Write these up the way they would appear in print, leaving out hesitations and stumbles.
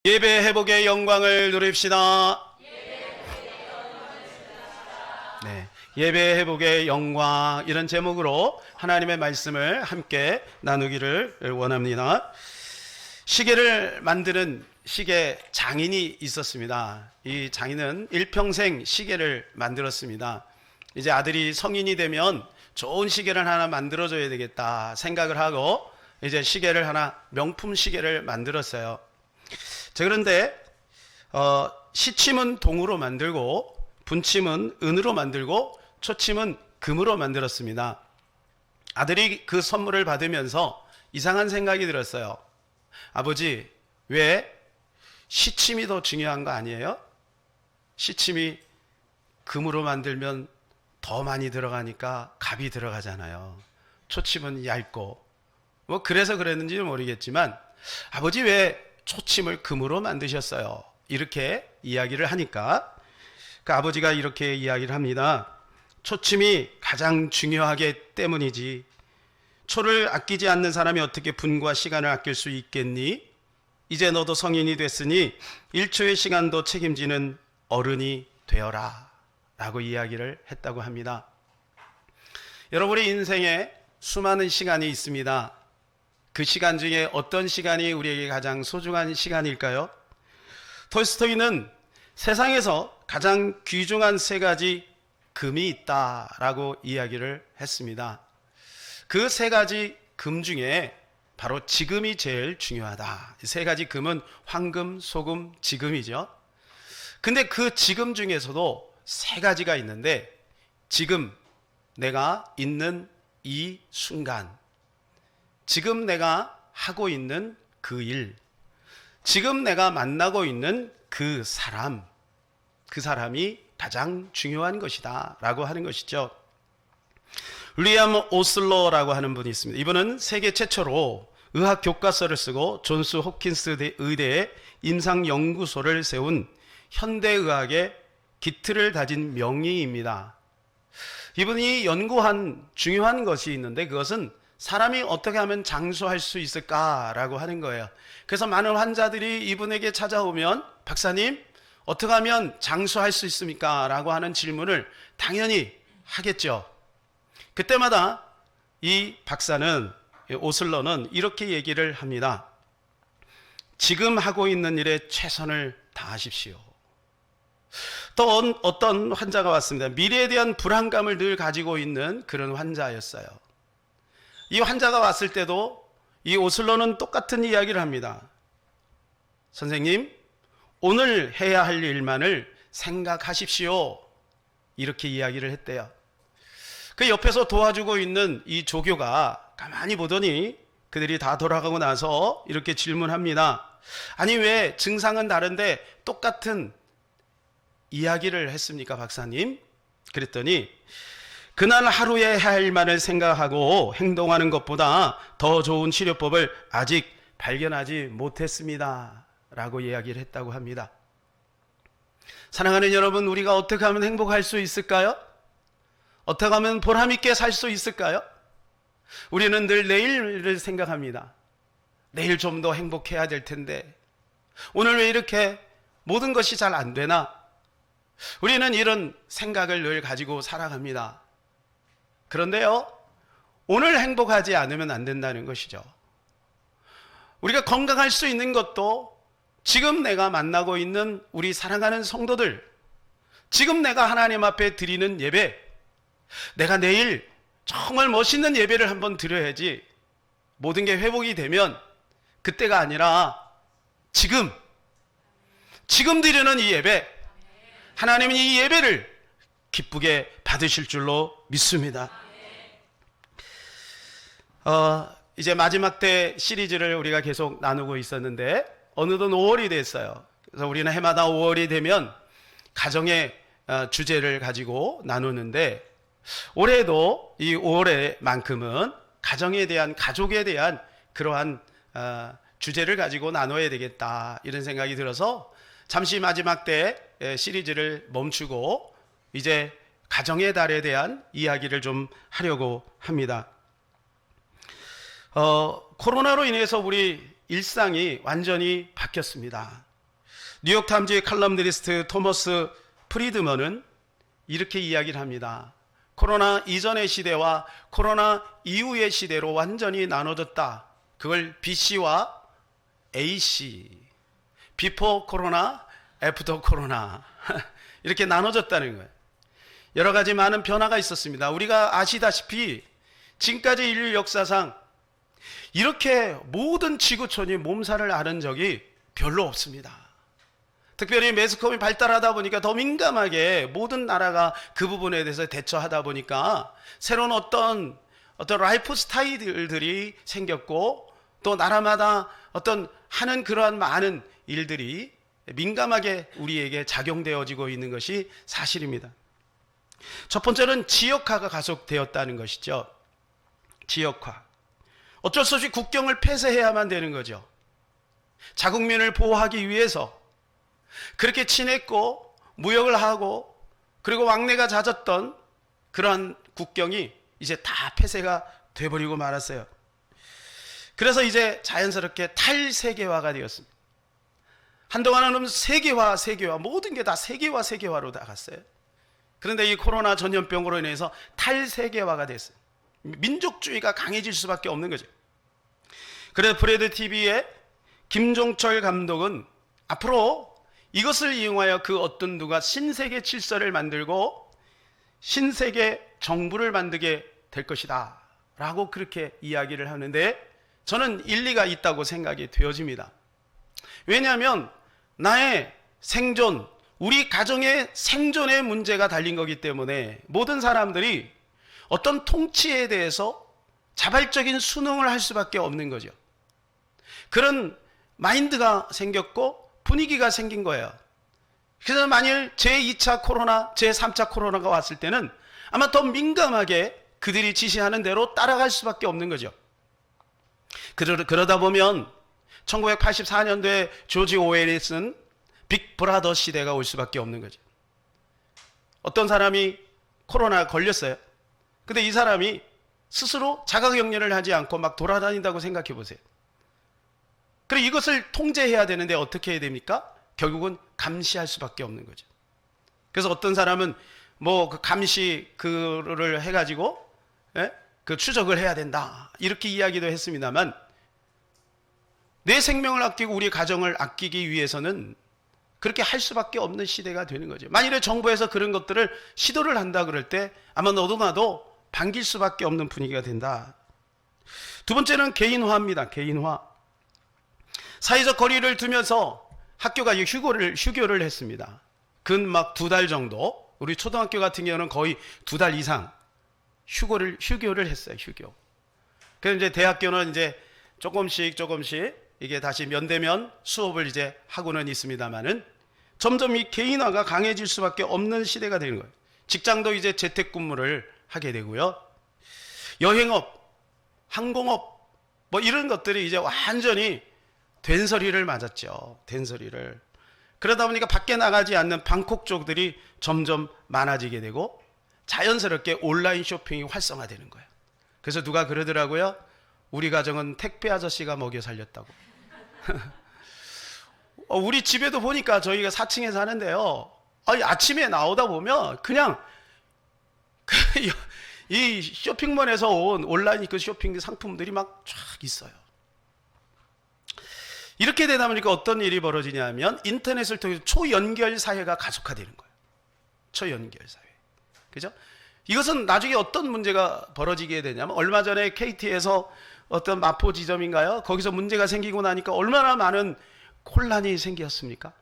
예배 회복의 영광을 누립시다. 네, 예배 회복의 영광, 이런 제목으로 하나님의 말씀을 함께 나누기를 원합니다. 시계를 만드는 시계 장인이 있었습니다. 이 장인은 일평생 시계를 만들었습니다. 이제 아들이 성인이 되면 좋은 시계를 하나 만들어줘야 되겠다 생각을 하고 이제 시계를 하나, 명품 시계를 만들었어요. 자, 그런데 시침은 동으로 만들고 분침은 은으로 만들고 초침은 금으로 만들었습니다. 아들이 그 선물을 받으면서 이상한 생각이 들었어요. 아버지, 왜 시침이 더 중요한 거 아니에요? 시침이 금으로 만들면 더 많이 들어가니까 값이 들어가잖아요. 초침은 얇고 뭐 그래서 그랬는지 모르겠지만, 아버지 왜 초침을 금으로 만드셨어요? 이렇게 이야기를 하니까 그 아버지가 이렇게 이야기를 합니다. 초침이 가장 중요하기 때문이지. 초를 아끼지 않는 사람이 어떻게 분과 시간을 아낄 수 있겠니? 이제 너도 성인이 됐으니 1초의 시간도 책임지는 어른이 되어라 라고 이야기를 했다고 합니다. 여러분의 인생에 수많은 시간이 있습니다. 그 시간 중에 어떤 시간이 우리에게 가장 소중한 시간일까요? 톨스토이는 세상에서 가장 귀중한 세 가지 금이 있다라고 이야기를 했습니다. 그 세 가지 금 중에 바로 지금이 제일 중요하다. 세 가지 금은 황금, 소금, 지금이죠. 근데 그 지금 중에서도 세 가지가 있는데, 지금 내가 있는 이 순간, 지금 내가 하고 있는 그 일, 지금 내가 만나고 있는 그 사람, 그 사람이 가장 중요한 것이다 라고 하는 것이죠. 윌리엄 오슬러라고 하는 분이 있습니다. 이분은 세계 최초로 의학 교과서를 쓰고 존스 홉킨스 의대에 임상연구소를 세운 현대의학의 기틀을 다진 명의입니다. 이분이 연구한 중요한 것이 있는데, 그것은 사람이 어떻게 하면 장수할 수 있을까라고 하는 거예요. 그래서 많은 환자들이 이분에게 찾아오면, 박사님 어떻게 하면 장수할 수 있습니까? 라고 하는 질문을 당연히 하겠죠. 그때마다 이 박사는, 오슬러는 이렇게 얘기를 합니다. 지금 하고 있는 일에 최선을 다하십시오. 또 어떤 환자가 왔습니다. 미래에 대한 불안감을 늘 가지고 있는 그런 환자였어요. 이 환자가 왔을 때도 이 오슬러는 똑같은 이야기를 합니다. 선생님, 오늘 해야 할 일만을 생각하십시오. 이렇게 이야기를 했대요. 그 옆에서 도와주고 있는 이 조교가 가만히 보더니 그들이 다 돌아가고 나서 이렇게 질문합니다. 아니, 왜 증상은 다른데 똑같은 이야기를 했습니까, 박사님? 그랬더니, 그날 하루에 해야 할 일만을 생각하고 행동하는 것보다 더 좋은 치료법을 아직 발견하지 못했습니다 라고 이야기를 했다고 합니다. 사랑하는 여러분, 우리가 어떻게 하면 행복할 수 있을까요? 어떻게 하면 보람있게 살 수 있을까요? 우리는 늘 내일을 생각합니다. 내일 좀 더 행복해야 될 텐데, 오늘 왜 이렇게 모든 것이 잘 안 되나? 우리는 이런 생각을 늘 가지고 살아갑니다. 그런데요, 오늘 행복하지 않으면 안 된다는 것이죠. 우리가 건강할 수 있는 것도 지금 내가 만나고 있는 우리 사랑하는 성도들, 지금 내가 하나님 앞에 드리는 예배, 내가 내일 정말 멋있는 예배를 한번 드려야지 모든 게 회복이 되면, 그때가 아니라 지금 드리는 이 예배, 하나님은 이 예배를 기쁘게 받으실 줄로 믿습니다. 이제 마지막 때 시리즈를 우리가 계속 나누고 있었는데 어느덧 5월이 됐어요. 그래서 우리는 해마다 5월이 되면 가정의 주제를 가지고 나누는데, 올해도 이 5월에만큼은 가정에 대한, 가족에 대한 그러한 주제를 가지고 나눠야 되겠다, 이런 생각이 들어서 잠시 마지막 때 시리즈를 멈추고 이제 가정의 달에 대한 이야기를 좀 하려고 합니다. 코로나로 인해서 우리 일상이 완전히 바뀌었습니다. 뉴욕타임즈의 칼럼니스트 토머스 프리드먼은 이렇게 이야기를 합니다. 코로나 이전의 시대와 코로나 이후의 시대로 완전히 나눠졌다. 그걸 BC와 AC, 비포 코로나, 애프터 코로나 이렇게 나눠졌다는 거예요. 여러 가지 많은 변화가 있었습니다. 우리가 아시다시피 지금까지 인류 역사상 이렇게 모든 지구촌이 몸살을 앓은 적이 별로 없습니다. 특별히 매스컴이 발달하다 보니까 더 민감하게 모든 나라가 그 부분에 대해서 대처하다 보니까 새로운 어떤 라이프 스타일들이 생겼고, 또 나라마다 어떤 하는 그러한 많은 일들이 민감하게 우리에게 작용되어지고 있는 것이 사실입니다. 첫 번째는 지역화가 가속되었다는 것이죠. 지역화. 어쩔 수 없이 국경을 폐쇄해야만 되는 거죠. 자국민을 보호하기 위해서 그렇게 친했고 무역을 하고 그리고 왕래가 잦았던 그러한 국경이 이제 다 폐쇄가 돼버리고 말았어요. 그래서 이제 자연스럽게 탈세계화가 되었습니다. 한동안은 세계화 모든 게 다 세계화로 나갔어요. 그런데 이 코로나 전염병으로 인해서 탈세계화가 됐어요. 민족주의가 강해질 수밖에 없는 거죠. 그래서 브래드 TV의 김종철 감독은 앞으로 이것을 이용하여 그 어떤 누가 신세계 질서를 만들고 신세계 정부를 만들게 될 것이다 라고 그렇게 이야기를 하는데, 저는 일리가 있다고 생각이 되어집니다. 왜냐하면 나의 생존, 우리 가정의 생존의 문제가 달린 거기 때문에 모든 사람들이 어떤 통치에 대해서 자발적인 순응을 할 수밖에 없는 거죠. 그런 마인드가 생겼고 분위기가 생긴 거예요. 그래서 만일 제2차 코로나, 제3차 코로나가 왔을 때는 아마 더 민감하게 그들이 지시하는 대로 따라갈 수밖에 없는 거죠. 그러다 보면 1984년도에 조지 오웰이 쓴 빅브라더 시대가 올 수밖에 없는 거죠. 어떤 사람이 코로나 걸렸어요. 근데 이 사람이 스스로 자가격리를 하지 않고 막 돌아다닌다고 생각해 보세요. 그리고 이것을 통제해야 되는데 어떻게 해야 됩니까? 결국은 감시할 수밖에 없는 거죠. 그래서 어떤 사람은 뭐 그 감시 그를 해가지고 그 추적을 해야 된다 이렇게 이야기도 했습니다만, 내 생명을 아끼고 우리 가정을 아끼기 위해서는 그렇게 할 수밖에 없는 시대가 되는 거죠. 만일에 정부에서 그런 것들을 시도를 한다 그럴 때 아마 너도 나도 반길 수밖에 없는 분위기가 된다. 두 번째는 개인화입니다. 개인화. 사회적 거리를 두면서 학교가 휴교를 했습니다. 근 막 2달 정도, 우리 초등학교 같은 경우는 거의 2달 이상 휴교를 했어요. 휴교. 그래서 이제 대학교는 이제 조금씩 이게 다시 면대면 수업을 이제 하고는 있습니다만은 점점 이 개인화가 강해질 수밖에 없는 시대가 되는 거예요. 직장도 이제 재택근무를 하게 되고요. 여행업, 항공업 뭐 이런 것들이 이제 완전히 된소리를 맞았죠. 된소리를. 그러다 보니까 밖에 나가지 않는 방콕 쪽들이 점점 많아지게 되고 자연스럽게 온라인 쇼핑이 활성화되는 거예요. 그래서 누가 그러더라고요. 우리 가정은 택배 아저씨가 먹여 살렸다고. 우리 집에도 보니까 저희가 4층에 사는데요. 아침에 나오다 보면 그냥 이 쇼핑몰에서 온 온라인 그 쇼핑 상품들이 막 쫙 있어요. 이렇게 되다 보니까 어떤 일이 벌어지냐면 인터넷을 통해서 초연결 사회가 가속화되는 거예요. 초연결 사회. 그죠? 이것은 나중에 어떤 문제가 벌어지게 되냐면, 얼마 전에 KT에서 어떤 마포 지점인가요? 거기서 문제가 생기고 나니까 얼마나 많은 혼란이 생겼습니까?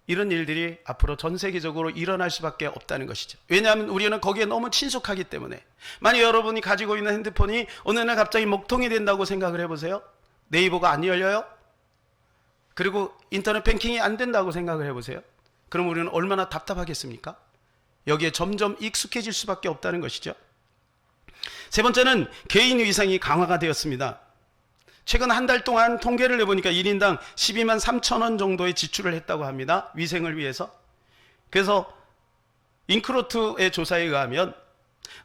이런 일들이 앞으로 전 세계적으로 일어날 수밖에 없다는 것이죠. 왜냐하면 우리는 거기에 너무 친숙하기 때문에. 만약 여러분이 가지고 있는 핸드폰이 어느 날 갑자기 먹통이 된다고 생각을 해보세요. 네이버가 안 열려요? 그리고 인터넷 뱅킹이 안 된다고 생각을 해보세요. 그럼 우리는 얼마나 답답하겠습니까? 여기에 점점 익숙해질 수밖에 없다는 것이죠. 세 번째는 개인 위생이 강화가 되었습니다. 최근 한 달 동안 통계를 내보니까 1인당 12만 3천 원 정도의 지출을 했다고 합니다. 위생을 위해서. 그래서 인크로트의 조사에 의하면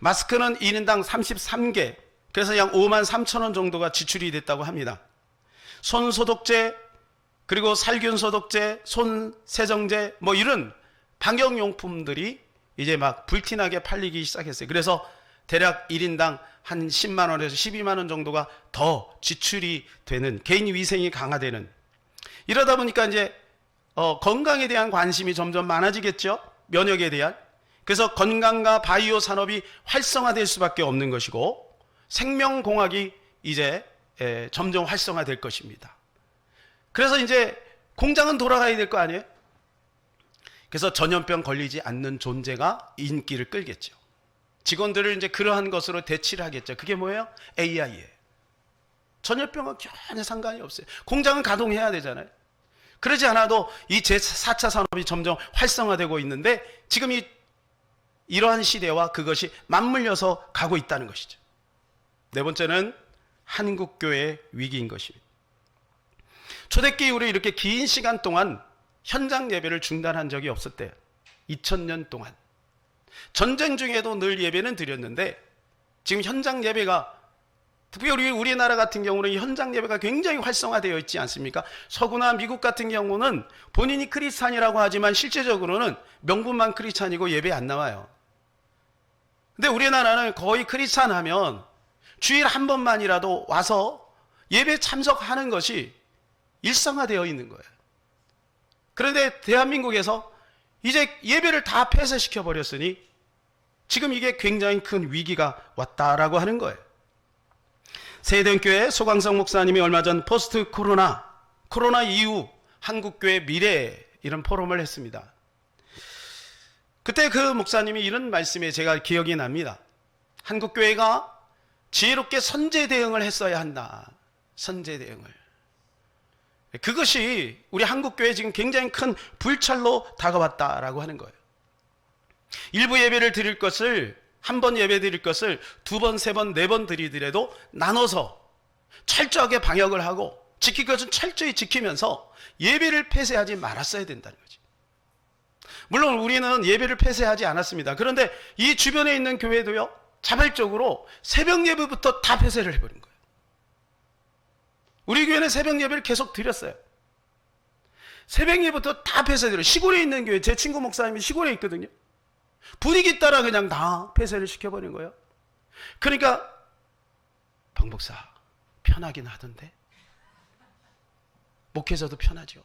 마스크는 1인당 33개, 그래서 약 5만 3천 원 정도가 지출이 됐다고 합니다. 손소독제, 그리고 살균 소독제, 손 세정제 뭐 이런 방역용품들이 이제 막 불티나게 팔리기 시작했어요. 그래서 대략 1인당 한 10만 원에서 12만 원 정도가 더 지출이 되는, 개인 위생이 강화되는, 이러다 보니까 이제 건강에 대한 관심이 점점 많아지겠죠. 면역에 대한. 그래서 건강과 바이오 산업이 활성화될 수밖에 없는 것이고, 생명공학이 이제 점점 활성화될 것입니다. 그래서 이제 공장은 돌아가야 될 거 아니에요? 그래서 전염병 걸리지 않는 존재가 인기를 끌겠죠. 직원들을 이제 그러한 것으로 대치를 하겠죠. 그게 뭐예요? AI예요. 전염병은 전혀 상관이 없어요. 공장은 가동해야 되잖아요. 그러지 않아도 이 제4차 산업이 점점 활성화되고 있는데, 지금 이러한 시대와 그것이 맞물려서 가고 있다는 것이죠. 네 번째는 한국교회의 위기인 것입니다. 초대교회 이후로 이렇게 긴 시간 동안 현장 예배를 중단한 적이 없었대요. 2000년 동안. 전쟁 중에도 늘 예배는 드렸는데, 지금 현장 예배가, 특별히 우리나라 같은 경우는 현장 예배가 굉장히 활성화되어 있지 않습니까? 서구나 미국 같은 경우는 본인이 크리스찬이라고 하지만 실제적으로는 명분만 크리스찬이고 예배 안 나와요. 근데 우리나라는 거의 크리스찬 하면 주일 한 번만이라도 와서 예배 참석하는 것이 일상화되어 있는 거예요. 그런데 대한민국에서 이제 예배를 다 폐쇄시켜 버렸으니 지금 이게 굉장히 큰 위기가 왔다라고 하는 거예요. 세대교회 소강성 목사님이 얼마 전 포스트 코로나 이후 한국교회 미래, 이런 포럼을 했습니다. 그때 그 목사님이 이런 말씀에 제가 기억이 납니다. 한국교회가 지혜롭게 선제 대응을 했어야 한다. 선제 대응을. 그것이 우리 한국교회에 지금 굉장히 큰 불찰로 다가왔다라고 하는 거예요. 일부 예배를 드릴 것을, 한 번 예배 드릴 것을 두 번, 세 번, 네 번 드리더라도 나눠서 철저하게 방역을 하고 지킬 것은 철저히 지키면서 예배를 폐쇄하지 말았어야 된다는 거죠. 물론 우리는 예배를 폐쇄하지 않았습니다. 그런데 이 주변에 있는 교회도요, 자발적으로 새벽 예배부터 다 폐쇄를 해버린 거예요. 우리 교회는 새벽 예배를 계속 드렸어요. 새벽 예배부터 다 폐쇄드려요. 시골에 있는 교회, 제 친구 목사님이 시골에 있거든요. 분위기 따라 그냥 다 폐쇄를 시켜버린 거예요. 그러니까 박 목사 편하긴 하던데, 목회자도 편하죠.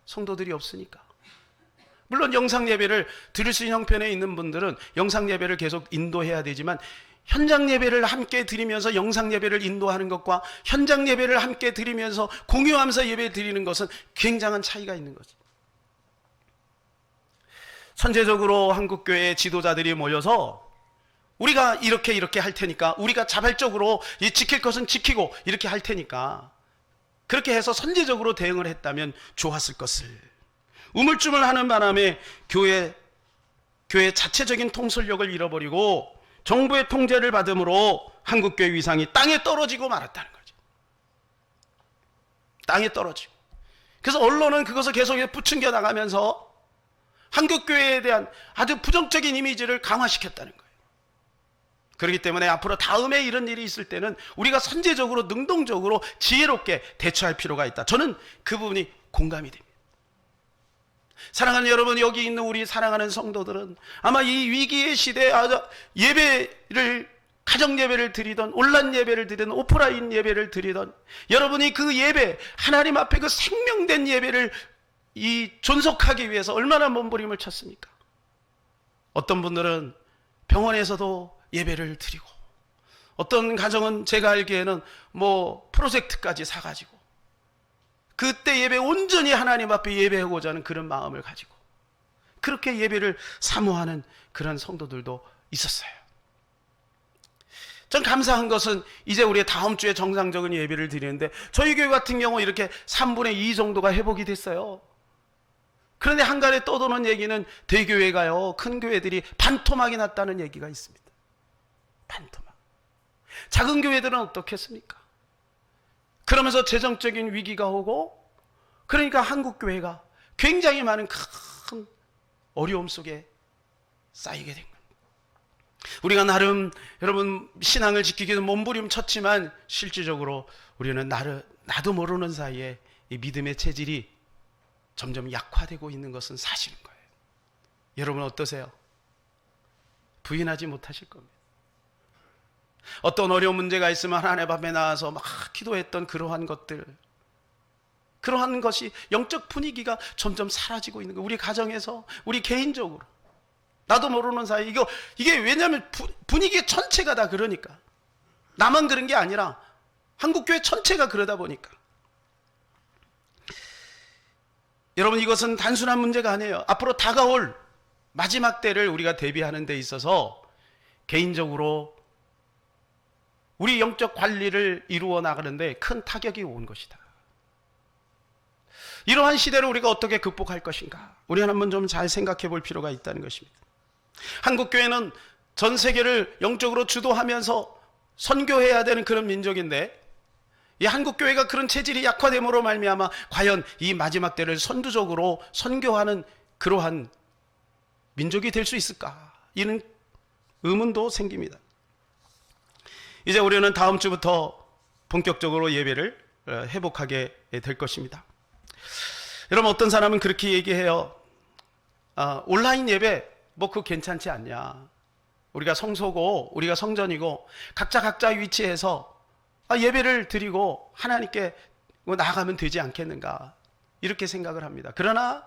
성도들이 없으니까. 물론 영상 예배를 들을 수 있는 형편에 있는 분들은 영상 예배를 계속 인도해야 되지만, 현장 예배를 함께 드리면서 영상 예배를 인도하는 것과 현장 예배를 함께 드리면서 공유하면서 예배 드리는 것은 굉장한 차이가 있는 거죠. 선제적으로 한국교회 지도자들이 모여서 우리가 이렇게 할 테니까, 우리가 자발적으로 지킬 것은 지키고 이렇게 할 테니까, 그렇게 해서 선제적으로 대응을 했다면 좋았을 것을. 우물쭈물하는 바람에 교회 자체적인 통솔력을 잃어버리고 정부의 통제를 받음으로 한국교회 위상이 땅에 떨어지고 말았다는 거죠. 땅에 떨어지고. 그래서 언론은 그것을 계속 부추겨 나가면서 한국교회에 대한 아주 부정적인 이미지를 강화시켰다는 거예요. 그렇기 때문에 앞으로 다음에 이런 일이 있을 때는 우리가 선제적으로, 능동적으로, 지혜롭게 대처할 필요가 있다. 저는 그 부분이 공감이 됩니다. 사랑하는 여러분, 여기 있는 우리 사랑하는 성도들은 아마 이 위기의 시대에 예배를, 가정 예배를 드리던, 온라인 예배를 드리던, 오프라인 예배를 드리던 여러분이 그 예배, 하나님 앞에 그 생명된 예배를 존속하기 위해서 얼마나 몸부림을 쳤습니까? 어떤 분들은 병원에서도 예배를 드리고, 어떤 가정은 제가 알기에는 프로젝트까지 사가지고 그때 예배 온전히 하나님 앞에 예배하고자 하는 그런 마음을 가지고 그렇게 예배를 사모하는 그런 성도들도 있었어요. 전 감사한 것은 이제 우리 다음 주에 정상적인 예배를 드리는데, 저희 교회 같은 경우 이렇게 3분의 2 정도가 회복이 됐어요. 그런데 한간에 떠도는 얘기는 대교회가요, 큰 교회들이 반토막이 났다는 얘기가 있습니다. 반토막. 작은 교회들은 어떻겠습니까? 그러면서 재정적인 위기가 오고, 그러니까 한국교회가 굉장히 많은 큰 어려움 속에 쌓이게 된 겁니다. 우리가 나름 여러분 신앙을 지키기 위해서 몸부림 쳤지만, 실질적으로 우리는 나도 모르는 사이에 이 믿음의 체질이 점점 약화되고 있는 것은 사실인 거예요. 여러분 어떠세요? 부인하지 못하실 겁니다. 어떤 어려운 문제가 있으면 하나님 앞에 나와서 막 기도했던 그러한 것들, 그러한 것이 영적 분위기가 점점 사라지고 있는 거예요. 우리 가정에서, 우리 개인적으로. 나도 모르는 사이, 이게 왜냐하면 분위기 전체가 다 그러니까. 나만 그런 게 아니라 한국교회 전체가 그러다 보니까. 여러분, 이것은 단순한 문제가 아니에요. 앞으로 다가올 마지막 때를 우리가 대비하는 데 있어서 개인적으로 우리 영적 관리를 이루어 나가는데 큰 타격이 온 것이다. 이러한 시대를 우리가 어떻게 극복할 것인가? 우리는 한번 좀 잘 생각해 볼 필요가 있다는 것입니다. 한국교회는 전 세계를 영적으로 주도하면서 선교해야 되는 그런 민족인데, 이 한국교회가 그런 체질이 약화됨으로 말미암아 과연 이 마지막 때를 선두적으로 선교하는 그러한 민족이 될 수 있을까? 이는 의문도 생깁니다. 이제 우리는 다음 주부터 본격적으로 예배를 회복하게 될 것입니다. 여러분, 어떤 사람은 그렇게 얘기해요. 온라인 예배 그거 괜찮지 않냐? 우리가 성소고 우리가 성전이고 각자 위치에서 예배를 드리고 하나님께 나아가면 되지 않겠는가? 이렇게 생각을 합니다. 그러나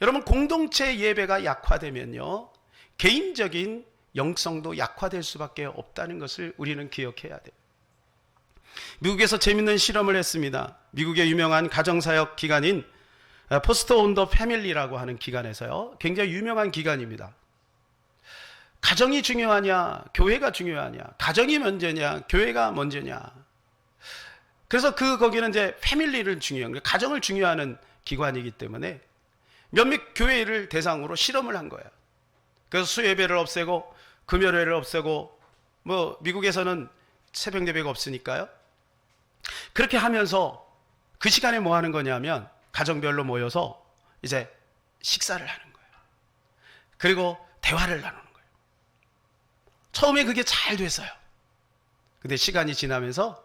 여러분, 공동체 예배가 약화되면요, 개인적인 영성도 약화될 수밖에 없다는 것을 우리는 기억해야 돼요. 미국에서 재밌는 실험을 했습니다. 미국의 유명한 가정사역 기관인 포스터 온 더 패밀리라고 하는 기관에서요, 굉장히 유명한 기관입니다. 가정이 중요하냐, 교회가 중요하냐, 가정이 먼저냐, 교회가 먼저냐. 그래서 거기는 이제 패밀리를 중요한 거예요. 가정을 중요하는 기관이기 때문에 몇몇 교회를 대상으로 실험을 한 거예요. 그래서 수예배를 없애고 금요일을 없애고, 미국에서는 새벽 예배가 없으니까요. 그렇게 하면서 그 시간에 뭐 하는 거냐면 가정별로 모여서 이제 식사를 하는 거예요. 그리고 대화를 나누는 거예요. 처음에 그게 잘 됐어요. 근데 시간이 지나면서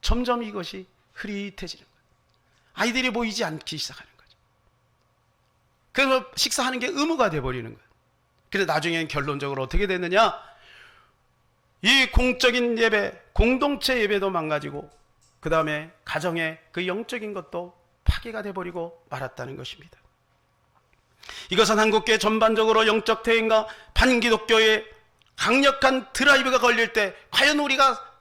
점점 이것이 흐릿해지는 거예요. 아이들이 모이지 않기 시작하는 거죠. 그래서 식사하는 게 의무가 돼버리는 거예요. 그래서 나중엔 결론적으로 어떻게 됐느냐? 이 공적인 예배, 공동체 예배도 망가지고, 그 다음에 가정의 그 영적인 것도 파괴가 돼버리고 말았다는 것입니다. 이것은 한국교회 전반적으로 영적 퇴행과 반기독교의 강력한 드라이브가 걸릴 때 과연 우리가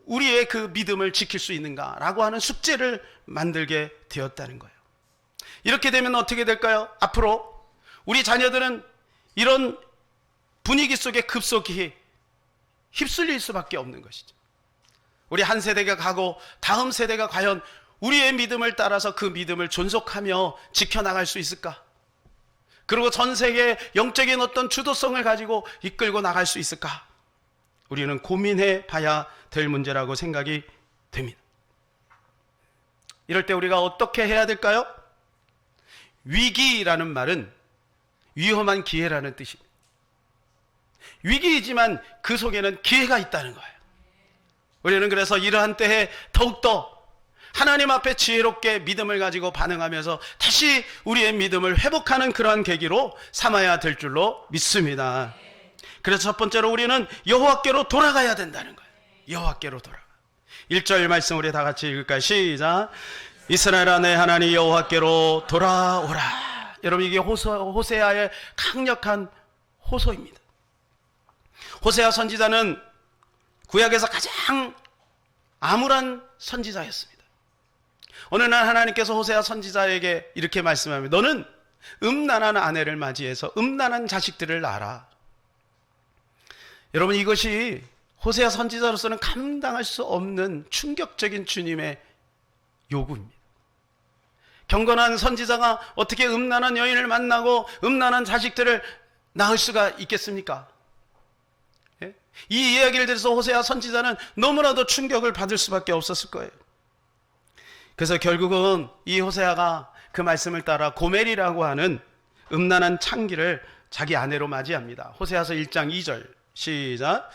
우리의 그 믿음을 지킬 수 있는가라고 하는 숙제를 만들게 되었다는 거예요. 이렇게 되면 어떻게 될까요? 앞으로 우리 자녀들은 이런 분위기 속에 급속히 휩쓸릴 수밖에 없는 것이죠. 우리 한 세대가 가고 다음 세대가 과연 우리의 믿음을 따라서 그 믿음을 존속하며 지켜나갈 수 있을까? 그리고 전 세계의 영적인 어떤 주도성을 가지고 이끌고 나갈 수 있을까? 우리는 고민해 봐야 될 문제라고 생각이 됩니다. 이럴 때 우리가 어떻게 해야 될까요? 위기라는 말은 위험한 기회라는 뜻입니다. 위기이지만 그 속에는 기회가 있다는 거예요. 우리는 그래서 이러한 때에 더욱더 하나님 앞에 지혜롭게 믿음을 가지고 반응하면서 다시 우리의 믿음을 회복하는 그러한 계기로 삼아야 될 줄로 믿습니다. 그래서 첫 번째로 우리는 여호와께로 돌아가야 된다는 거예요. 여호와께로 돌아가. 1절 말씀 우리 다 같이 읽을까요? 시작. 이스라엘아, 내 하나님 여호와께로 돌아오라. 여러분, 이게 호세아의 강력한 호소입니다. 호세아 선지자는 구약에서 가장 암울한 선지자였습니다. 어느 날 하나님께서 호세아 선지자에게 이렇게 말씀합니다. 너는 음란한 아내를 맞이해서 음란한 자식들을 낳아라. 여러분, 이것이 호세아 선지자로서는 감당할 수 없는 충격적인 주님의 요구입니다. 경건한 선지자가 어떻게 음란한 여인을 만나고 음란한 자식들을 낳을 수가 있겠습니까? 예? 이 이야기를 들어서 호세아 선지자는 너무나도 충격을 받을 수밖에 없었을 거예요. 그래서 결국은 이 호세아가 그 말씀을 따라 고멜이라고 하는 음란한 창기를 자기 아내로 맞이합니다. 호세아서 1장 2절 시작.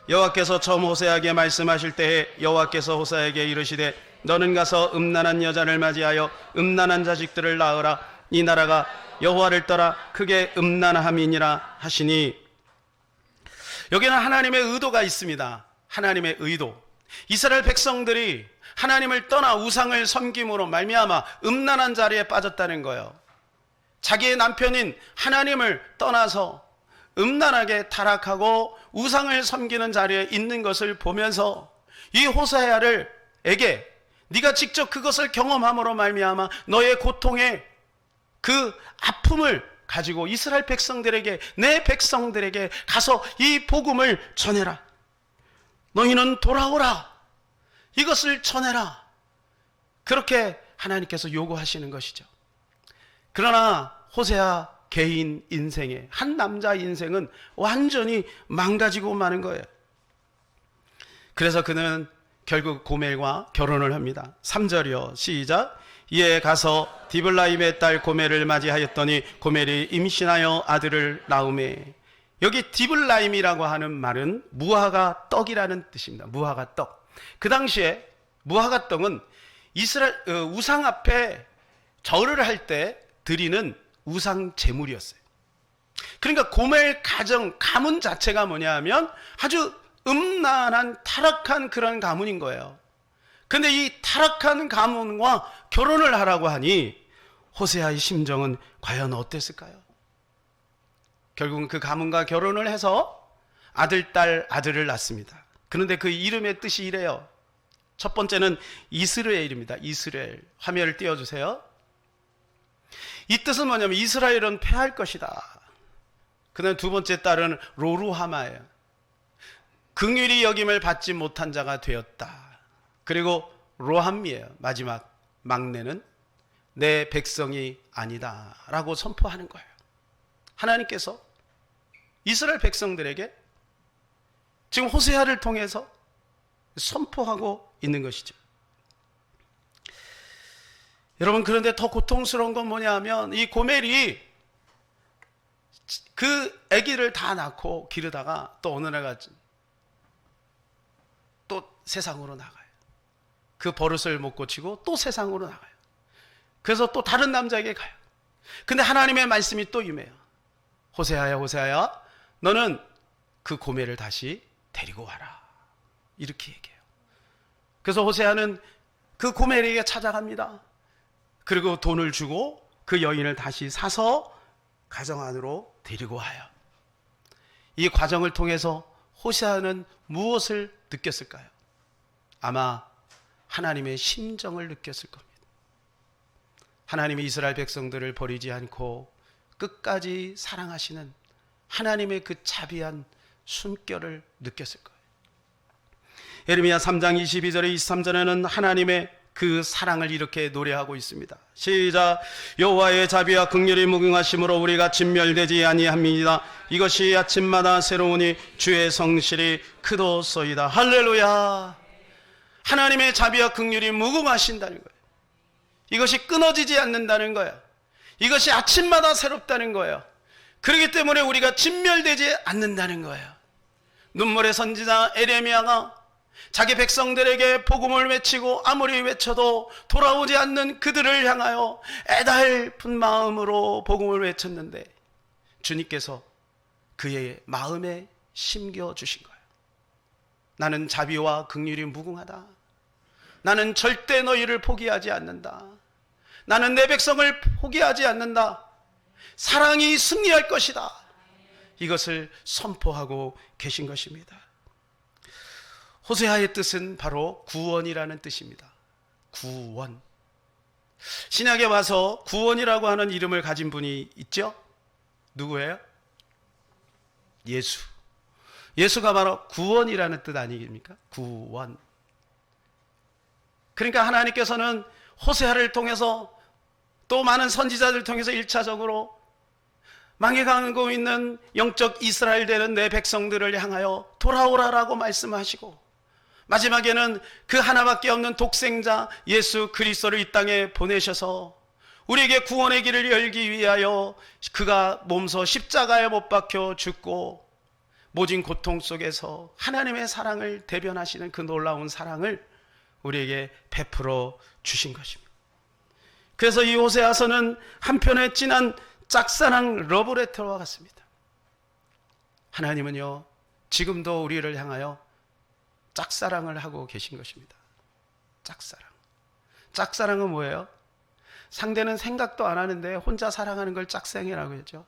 여호와께서 처음 호세아에게 말씀하실 때에 여호와께서 호세아에게 이르시되 너는 가서 음란한 여자를 맞이하여 음란한 자식들을 낳으라. 이 나라가 여호와를 떠나 크게 음란함이니라 하시니. 여기는 하나님의 의도가 있습니다. 하나님의 의도. 이스라엘 백성들이 하나님을 떠나 우상을 섬김으로 말미암아 음란한 자리에 빠졌다는 거예요. 자기의 남편인 하나님을 떠나서 음란하게 타락하고 우상을 섬기는 자리에 있는 것을 보면서 이 호세아에게 네가 직접 그것을 경험함으로 말미암아 너의 고통의 그 아픔을 가지고 이스라엘 백성들에게, 내 백성들에게 가서 이 복음을 전해라. 너희는 돌아오라. 이것을 전해라. 그렇게 하나님께서 요구하시는 것이죠. 그러나 호세아 개인 인생에, 한 남자 인생은 완전히 망가지고 마는 거예요. 그래서 그는 결국 고멜과 결혼을 합니다. 3절이요. 시작. 이에 가서 디블라임의 딸 고멜을 맞이하였더니 고멜이 임신하여 아들을 낳으매. 여기 디블라임이라고 하는 말은 무화과 떡이라는 뜻입니다. 무화과 떡. 그 당시에 무화과 떡은 이스라엘 우상 앞에 절을 할 때 드리는 우상 제물이었어요. 그러니까 고멜 가문 자체가 뭐냐 하면 아주 음란한 타락한 그런 가문인 거예요. 근데 이 타락한 가문과 결혼을 하라고 하니 호세아의 심정은 과연 어땠을까요? 결국은 그 가문과 결혼을 해서 아들을 낳습니다. 그런데 그 이름의 뜻이 이래요. 첫 번째는 이스라엘입니다. 이스라엘. 화면을 띄워주세요. 이 뜻은 뭐냐면 이스라엘은 패할 것이다. 그 다음 두 번째 딸은 로루하마예요. 긍휼히 여김을 받지 못한 자가 되었다. 그리고 로함이에요. 마지막 막내는 내 백성이 아니다 라고 선포하는 거예요. 하나님께서 이스라엘 백성들에게 지금 호세아를 통해서 선포하고 있는 것이죠. 여러분, 그런데 더 고통스러운 건 뭐냐 하면 이 고멜이 그 아기를 다 낳고 기르다가 또 어느 날가 또 세상으로 나가요. 그 버릇을 못 고치고 또 세상으로 나가요. 그래서 또 다른 남자에게 가요. 근데 하나님의 말씀이 또 임해요. 호세아야, 호세아야, 너는 그 고멜을 다시 데리고 와라. 이렇게 얘기해요. 그래서 호세아는 그 고멜에게 찾아갑니다. 그리고 돈을 주고 그 여인을 다시 사서 가정 안으로 데리고 와요. 이 과정을 통해서 호세아는 무엇을 느꼈을까요? 아마 하나님의 심정을 느꼈을 겁니다. 하나님이 이스라엘 백성들을 버리지 않고 끝까지 사랑하시는 하나님의 그 자비한 숨결을 느꼈을 거예요. 예레미야 3장 22절에 23절에는 하나님의 그 사랑을 이렇게 노래하고 있습니다. 시작. 여호와의 자비와 긍휼이 무궁하심으로 우리가 진멸되지 아니함이니이다. 이것이 아침마다 새로우니 주의 성실이 크도소이다. 할렐루야. 하나님의 자비와 긍휼이 무궁하신다는 거예요. 이것이 끊어지지 않는다는 거예요. 이것이 아침마다 새롭다는 거예요. 그렇기 때문에 우리가 진멸되지 않는다는 거예요. 눈물의 선지자 에레미야가 자기 백성들에게 복음을 외치고 아무리 외쳐도 돌아오지 않는 그들을 향하여 애달픈 마음으로 복음을 외쳤는데 주님께서 그의 마음에 심겨주신 거예요. 나는 자비와 긍휼이 무궁하다. 나는 절대 너희를 포기하지 않는다. 나는 내 백성을 포기하지 않는다. 사랑이 승리할 것이다. 이것을 선포하고 계신 것입니다. 호세아의 뜻은 바로 구원이라는 뜻입니다. 구원. 신약에 와서 구원이라고 하는 이름을 가진 분이 있죠? 누구예요? 예수. 예수가 바로 구원이라는 뜻 아니겠습니까? 구원. 그러니까 하나님께서는 호세아를 통해서 또 많은 선지자들을 통해서 1차적으로 망해가고 있는 영적 이스라엘 되는 내 백성들을 향하여 돌아오라라고 말씀하시고 마지막에는 그 하나밖에 없는 독생자 예수 그리스도를 이 땅에 보내셔서 우리에게 구원의 길을 열기 위하여 그가 몸소 십자가에 못 박혀 죽고 모진 고통 속에서 하나님의 사랑을 대변하시는 그 놀라운 사랑을 우리에게 베풀어 주신 것입니다. 그래서 이 호세아서는 한편의 진한 짝사랑 러브레터와 같습니다. 하나님은요, 지금도 우리를 향하여 짝사랑을 하고 계신 것입니다. 짝사랑. 짝사랑은 뭐예요? 상대는 생각도 안 하는데 혼자 사랑하는 걸 짝사랑이라고 했죠.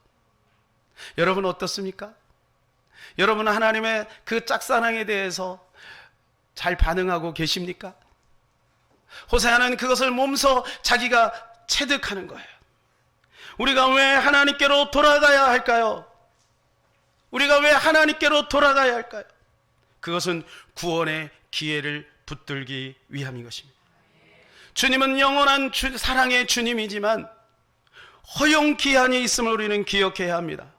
여러분 어떻습니까? 여러분은 하나님의 그 짝사랑에 대해서 잘 반응하고 계십니까? 호세아는 그것을 몸소 자기가 체득하는 거예요. 우리가 왜 하나님께로 돌아가야 할까요? 우리가 왜 하나님께로 돌아가야 할까요? 그것은 구원의 기회를 붙들기 위함인 것입니다. 주님은 영원한 사랑의 주님이지만 허용기한이 있음을 우리는 기억해야 합니다.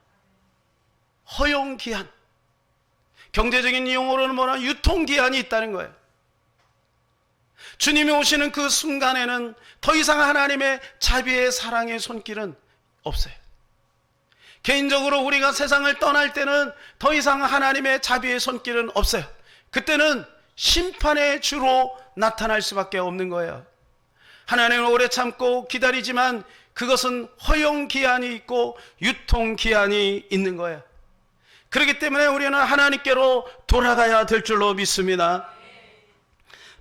허용기한. 경제적인 용어로는 뭐냐? 유통기한이 있다는 거예요. 주님이 오시는 그 순간에는 더 이상 하나님의 자비의 사랑의 손길은 없어요. 개인적으로 우리가 세상을 떠날 때는 더 이상 하나님의 자비의 손길은 없어요. 그때는 심판의 주로 나타날 수밖에 없는 거예요. 하나님은 오래 참고 기다리지만 그것은 허용기한이 있고 유통기한이 있는 거예요. 그렇기 때문에 우리는 하나님께로 돌아가야 될 줄로 믿습니다.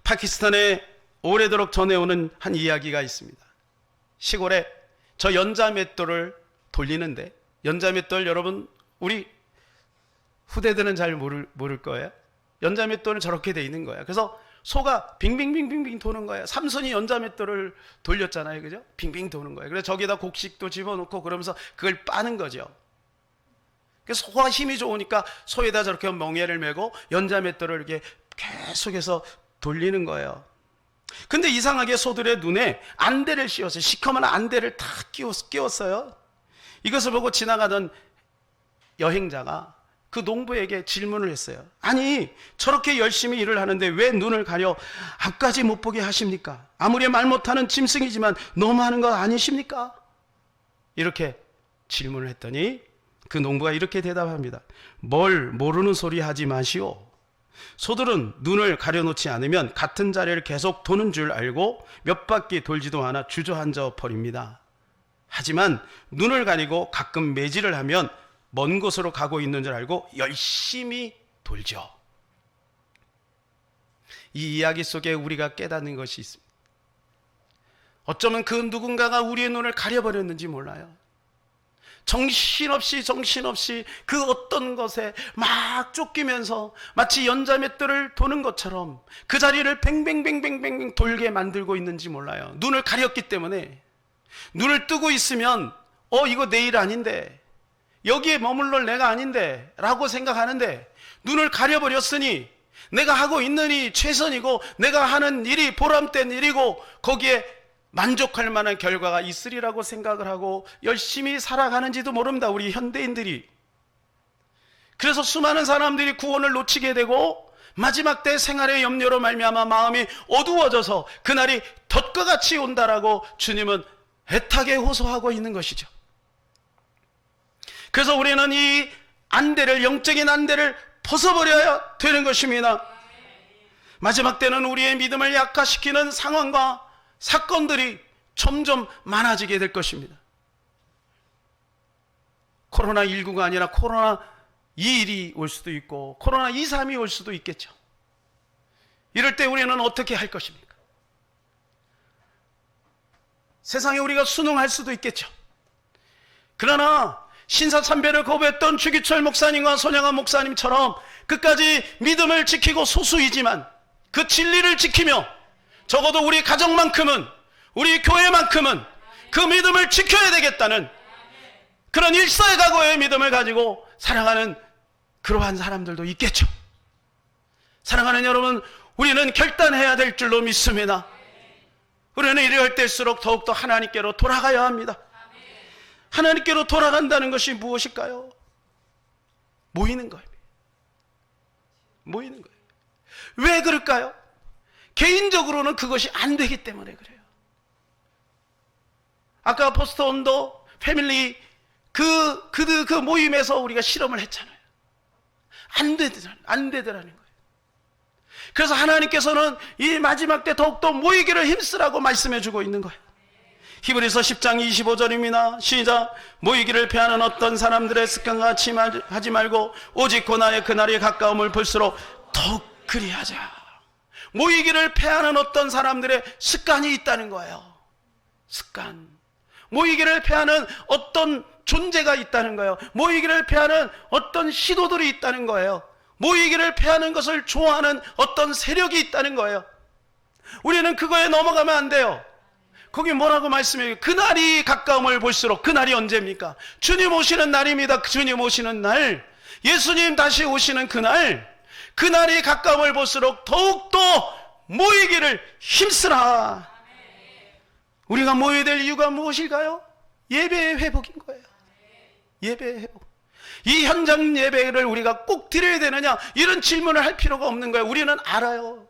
파키스탄에 오래도록 전해오는 한 이야기가 있습니다. 시골에 저 연자맷돌을 돌리는데, 연자맷돌 여러분 우리 후대들은 잘 모를 거예요. 연자맷돌은 저렇게 돼 있는 거예요. 그래서 소가 빙빙빙빙빙 도는 거예요. 삼손이 연자맷돌을 돌렸잖아요, 그죠? 빙빙 도는 거예요. 그래서 저기다 곡식도 집어넣고 그러면서 그걸 빠는 거죠. 그래서 소가 힘이 좋으니까 소에다 저렇게 멍에를 메고 연자맷돌을 이렇게 계속해서 돌리는 거예요. 근데 이상하게 소들의 눈에 안대를 씌웠어요. 시커먼 안대를 다 끼웠어요. 이것을 보고 지나가던 여행자가 그 농부에게 질문을 했어요. 아니, 저렇게 열심히 일을 하는데 왜 눈을 가려 앞까지 못 보게 하십니까? 아무리 말 못하는 짐승이지만 너무하는 거 아니십니까? 이렇게 질문을 했더니 그 농부가 이렇게 대답합니다. 뭘 모르는 소리 하지 마시오. 소들은 눈을 가려놓지 않으면 같은 자리를 계속 도는 줄 알고 몇 바퀴 돌지도 않아 주저앉아 버립니다. 하지만 눈을 가리고 가끔 매질을 하면 먼 곳으로 가고 있는 줄 알고 열심히 돌죠. 이 이야기 속에 우리가 깨닫는 것이 있습니다. 어쩌면 그 누군가가 우리의 눈을 가려버렸는지 몰라요. 정신없이 그 어떤 것에 막 쫓기면서 마치 연자맷돌을 도는 것처럼 그 자리를 뱅뱅뱅뱅뱅 돌게 만들고 있는지 몰라요. 눈을 가렸기 때문에. 눈을 뜨고 있으면 이거 내 일 아닌데, 여기에 머물러 내가 아닌데 라고 생각하는데, 눈을 가려버렸으니 내가 하고 있는 일이 최선이고 내가 하는 일이 보람된 일이고 거기에 만족할 만한 결과가 있으리라고 생각을 하고 열심히 살아가는지도 모릅니다, 우리 현대인들이. 그래서 수많은 사람들이 구원을 놓치게 되고 마지막 때 생활의 염려로 말미암아 마음이 어두워져서 그날이 덫과 같이 온다라고 주님은 애타게 호소하고 있는 것이죠. 그래서 우리는 이 안대를, 영적인 안대를 벗어버려야 되는 것입니다. 마지막 때는 우리의 믿음을 약화시키는 상황과 사건들이 점점 많아지게 될 것입니다. 코로나19가 아니라 코로나21이 올 수도 있고 코로나23이 올 수도 있겠죠. 이럴 때 우리는 어떻게 할 것입니까? 세상에 우리가 순응할 수도 있겠죠. 그러나 신사참배를 거부했던 주기철 목사님과 손양한 목사님처럼 끝까지 믿음을 지키고 소수이지만 그 진리를 지키며 적어도 우리 가정만큼은, 우리 교회만큼은 그 믿음을 지켜야 되겠다는 그런 일사각오의 믿음을 가지고 살아가는 그러한 사람들도 있겠죠. 사랑하는 여러분, 우리는 결단해야 될 줄로 믿습니다. 우리는 이럴 때일수록 더욱더 하나님께로 돌아가야 합니다. 하나님께로 돌아간다는 것이 무엇일까요? 모이는 거예요. 모이는 거예요. 왜 그럴까요? 개인적으로는 그것이 안 되기 때문에 그래요. 아까 포스터 온도 패밀리 그 모임에서 우리가 실험을 했잖아요. 안 되더라는 거예요. 그래서 하나님께서는 이 마지막 때 더욱더 모이기를 힘쓰라고 말씀해 주고 있는 거예요. 히브리서 10장 25절입니다. 시작. 모이기를 패하는 어떤 사람들의 습관과 같이 하지 말고 오직 고나의 그날이 가까움을 볼수록 더욱 그리하자. 모이기를 패하는 어떤 사람들의 습관이 있다는 거예요. 습관. 모이기를 패하는 어떤 존재가 있다는 거예요. 모이기를 패하는 어떤 시도들이 있다는 거예요. 모이기를 패하는 것을 좋아하는 어떤 세력이 있다는 거예요. 우리는 그거에 넘어가면 안 돼요. 거기 뭐라고 말씀해요? 그날이 가까움을 볼수록. 그날이 언제입니까? 주님 오시는 날입니다. 주님 오시는 날, 예수님 다시 오시는 그날, 그날이 가까움을 볼수록 더욱더 모이기를 힘쓰라. 우리가 모여야 될 이유가 무엇일까요? 예배의 회복인 거예요. 예배의 회복. 이 현장 예배를 우리가 꼭 드려야 되느냐, 이런 질문을 할 필요가 없는 거예요. 우리는 알아요.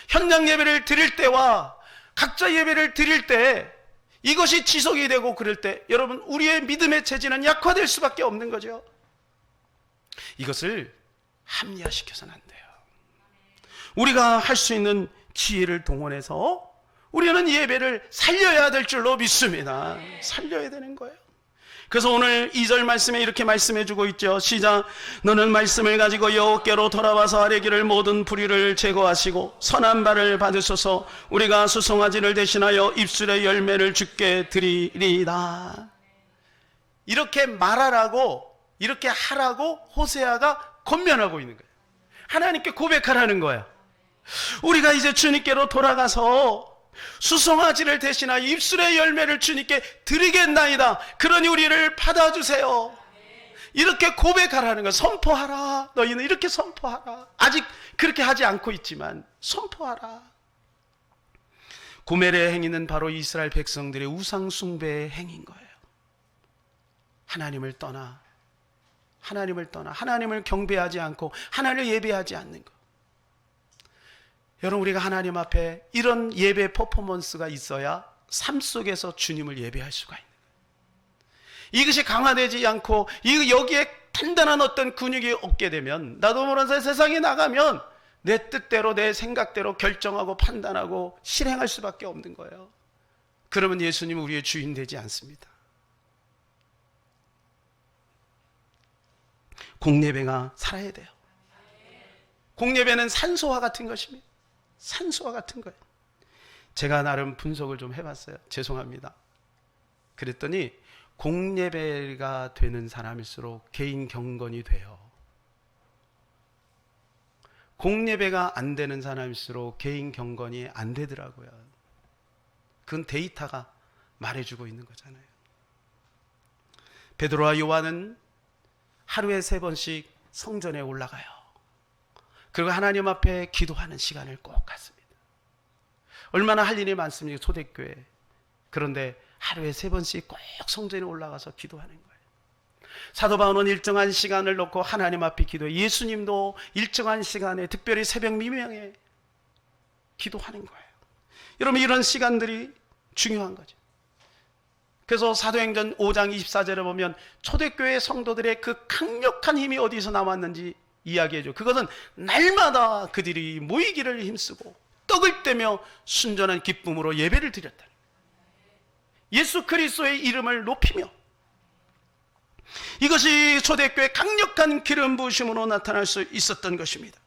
현장 예배를 드릴 때와 각자 예배를 드릴 때, 이것이 지속이 되고 그럴 때 여러분, 우리의 믿음의 체질은 약화될 수밖에 없는 거죠. 이것을 합리화시켜서는 안 돼요. 우리가 할 수 있는 지혜를 동원해서 우리는 예배를 살려야 될 줄로 믿습니다. 살려야 되는 거예요. 그래서 오늘 2절 말씀에 이렇게 말씀해 주고 있죠. 시작. 너는 말씀을 가지고 여호와께로 돌아와서 아뢰기를 모든 불의를 제거하시고 선한 바를 받으소서. 우리가 수송아지를 대신하여 입술의 열매를 주께 드리리이다. 이렇게 말하라고, 이렇게 하라고 호세아가 권면하고 있는 거예요. 하나님께 고백하라는 거예요. 우리가 이제 주님께로 돌아가서 수송아지를 대신하여 입술의 열매를 주님께 드리겠나이다. 그러니 우리를 받아주세요. 이렇게 고백하라는 거예요. 선포하라. 너희는 이렇게 선포하라. 아직 그렇게 하지 않고 있지만 선포하라. 고멜의 행위는 바로 이스라엘 백성들의 우상 숭배의 행위인 거예요. 하나님을 떠나 하나님을 경배하지 않고 하나님을 예배하지 않는 것. 여러분, 우리가 하나님 앞에 이런 예배 퍼포먼스가 있어야 삶 속에서 주님을 예배할 수가 있는 거예요. 이것이 강화되지 않고 여기에 단단한 어떤 근육이 없게 되면, 나도 모르는 세상에 나가면 내 뜻대로 내 생각대로 결정하고 판단하고 실행할 수밖에 없는 거예요. 그러면 예수님은 우리의 주인 되지 않습니다. 공예배가 살아야 돼요. 공예배는 산소와 같은 것입니다. 산소와 같은 거예요. 제가 나름 분석을 좀 해봤어요. 죄송합니다. 그랬더니 공예배가 되는 사람일수록 개인 경건이 돼요. 공예배가 안 되는 사람일수록 개인 경건이 안 되더라고요. 그건 데이터가 말해주고 있는 거잖아요. 베드로와 요한은 하루에 3번씩 성전에 올라가요. 그리고 하나님 앞에 기도하는 시간을 꼭 갖습니다. 얼마나 할 일이 많습니까? 초대교회. 그런데 하루에 3번씩 꼭 성전에 올라가서 기도하는 거예요. 사도 바울은 일정한 시간을 놓고 하나님 앞에 기도해. 예수님도 일정한 시간에, 특별히 새벽 미명에 기도하는 거예요. 여러분, 이런 시간들이 중요한 거죠. 그래서 사도행전 5장 24절에 보면 초대교회 성도들의 그 강력한 힘이 어디서 나왔는지 이야기해줘. 그것은 날마다 그들이 모이기를 힘쓰고 떡을 떼며 순전한 기쁨으로 예배를 드렸다. 예수 그리스도의 이름을 높이며, 이것이 초대교회의 강력한 기름 부으심으로 나타날 수 있었던 것입니다.